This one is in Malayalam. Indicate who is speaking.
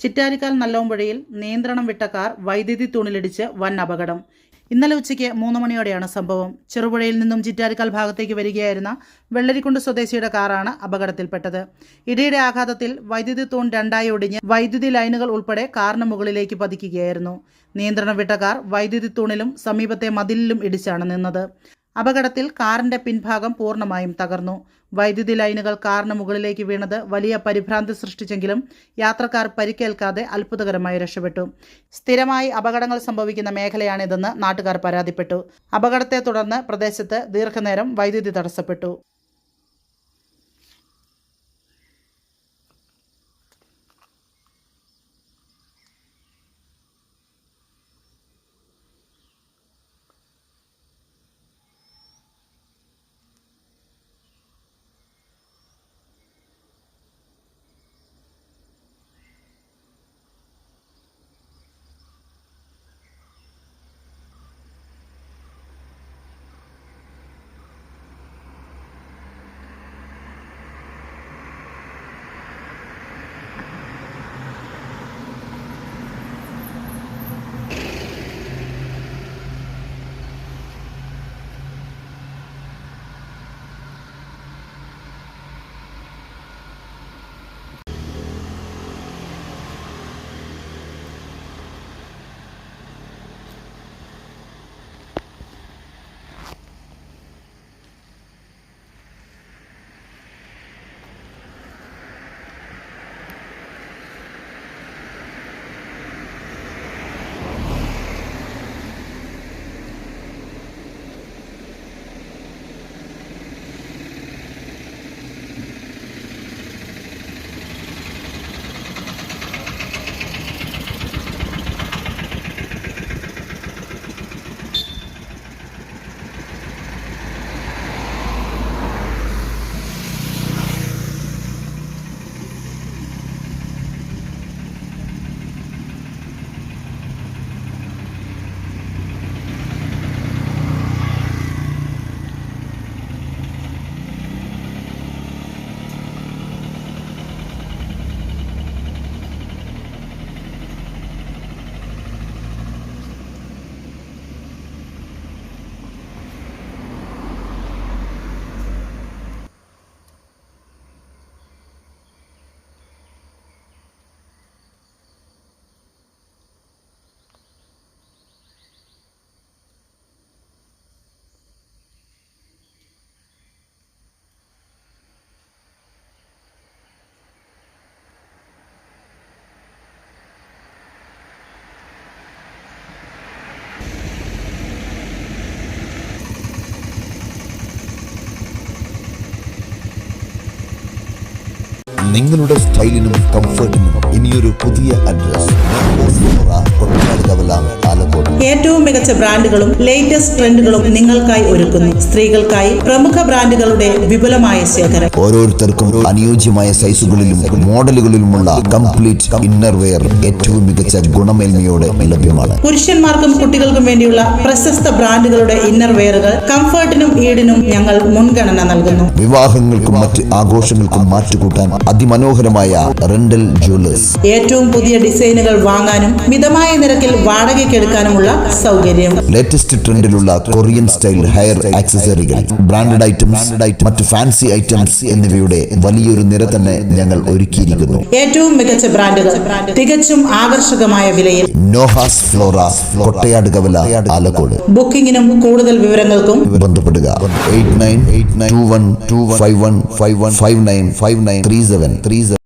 Speaker 1: ചിറ്റാരിക്കാൽ നല്ലമ്പുഴയിൽ നിയന്ത്രണം വിട്ട കാർ വൈദ്യുതി തൂണിലിടിച്ച് വൻ അപകടം. ഇന്നലെ ഉച്ചയ്ക്ക് 3 മണിയോടെയാണ് സംഭവം. ചെറുപുഴയിൽ നിന്നും ചിറ്റാരിക്കാൽ ഭാഗത്തേക്ക് വരികയായിരുന്ന വെള്ളരിക്കുണ്ട് സ്വദേശിയുടെ കാറാണ് അപകടത്തിൽപ്പെട്ടത്. ഇടിയുടെ ആഘാതത്തിൽ വൈദ്യുതി തൂൺ രണ്ടായി ഒടിഞ്ഞ് വൈദ്യുതി ലൈനുകൾ ഉൾപ്പെടെ കാറിന് മുകളിലേക്ക് പതിക്കുകയായിരുന്നു. നിയന്ത്രണം വിട്ട കാർ വൈദ്യുതി തൂണിലും സമീപത്തെ മതിലിലും ഇടിച്ചാണ് നിന്നത്. അപകടത്തിൽ കാറിന്റെ പിൻഭാഗം പൂർണ്ണമായും തകർന്നു. വൈദ്യുതി ലൈനുകൾ കാറിന് മുകളിലേക്ക് വീണത് വലിയ പരിഭ്രാന്തി സൃഷ്ടിച്ചെങ്കിലും യാത്രക്കാർ പരിക്കേൽക്കാതെ അത്ഭുതകരമായി രക്ഷപ്പെട്ടു. സ്ഥിരമായി അപകടങ്ങൾ സംഭവിക്കുന്ന മേഖലയാണിതെന്ന് നാട്ടുകാർ പരാതിപ്പെട്ടു. അപകടത്തെ തുടർന്ന് പ്രദേശത്ത് ദീർഘനേരം വൈദ്യുതി തടസ്സപ്പെട്ടു.
Speaker 2: നിങ്ങളുടെ സ്റ്റൈലിനും കംഫർട്ടിനും ഇനിയൊരു പുതിയ അഡ്രസ്.
Speaker 1: ഏറ്റവും മികച്ച ബ്രാൻഡുകളും ലേറ്റസ്റ്റ് ട്രെൻഡുകളും നിങ്ങൾക്കായി ഒരുക്കുന്നു. സ്ത്രീകൾക്കായി പ്രമുഖ ബ്രാൻഡുകളുടെ വിപുലമായ ശേഖരം.
Speaker 2: ഓരോരുത്തർക്കും അനുയോജ്യമായ സൈസുകളിലും മോഡലുകളിലുമുള്ള കംപ്ലീറ്റ് ഇന്നർ വെയർ ഏറ്റവും മികച്ച ഗുണമേന്മയോടെ ലഭ്യമാണ്.
Speaker 1: പുരുഷന്മാർക്കും കുട്ടികൾക്കും വേണ്ടിയുള്ള പ്രശസ്ത ബ്രാൻഡുകളുടെ ഇന്നർ വെയറുകൾ കംഫർട്ടിനും ഈടിനും ഞങ്ങൾ മുൻഗണന നൽകുന്നു.
Speaker 2: വിവാഹങ്ങൾക്കും മറ്റ് ആഘോഷങ്ങൾക്കും മാറ്റുകൂട്ടാൻ അതിമനോഹരമായ റെന്റൽ ജ്വല്ലേഴ്സ്.
Speaker 1: ഏറ്റവും പുതിയ ഡിസൈനുകൾ വാങ്ങാനും മിതമായ നിരക്കിൽ വാടകയ്ക്കെടുക്കാനുമുള്ള സൗകര്യം.
Speaker 2: ലേറ്റസ്റ്റ് ട്രെൻഡിലുള്ള കൊറിയൻ സ്റ്റൈൽ ഹെയർ ആക്സസറികൾ, ബ്രാൻഡഡ് ഐറ്റംസ്, മറ്റ് ഫാൻസി ഐറ്റംസ് എന്നിവയുടെ വലിയൊരു നിര തന്നെ ഞങ്ങൾ ഒരുക്കിയിരിക്കുന്നു.
Speaker 1: ഏറ്റവും മികച്ച ബ്രാൻഡുകൾ തികച്ചും ആകർഷകമായ വിലയിൽ.
Speaker 2: നോഹാസ് ഫ്ലോറ, കൊട്ടയാട് കവല, ആലക്കോട്.
Speaker 1: ബുക്കിംഗിനും കൂടുതൽ വിവരങ്ങൾക്കും
Speaker 2: ബന്ധപ്പെടുക 898921515159593737.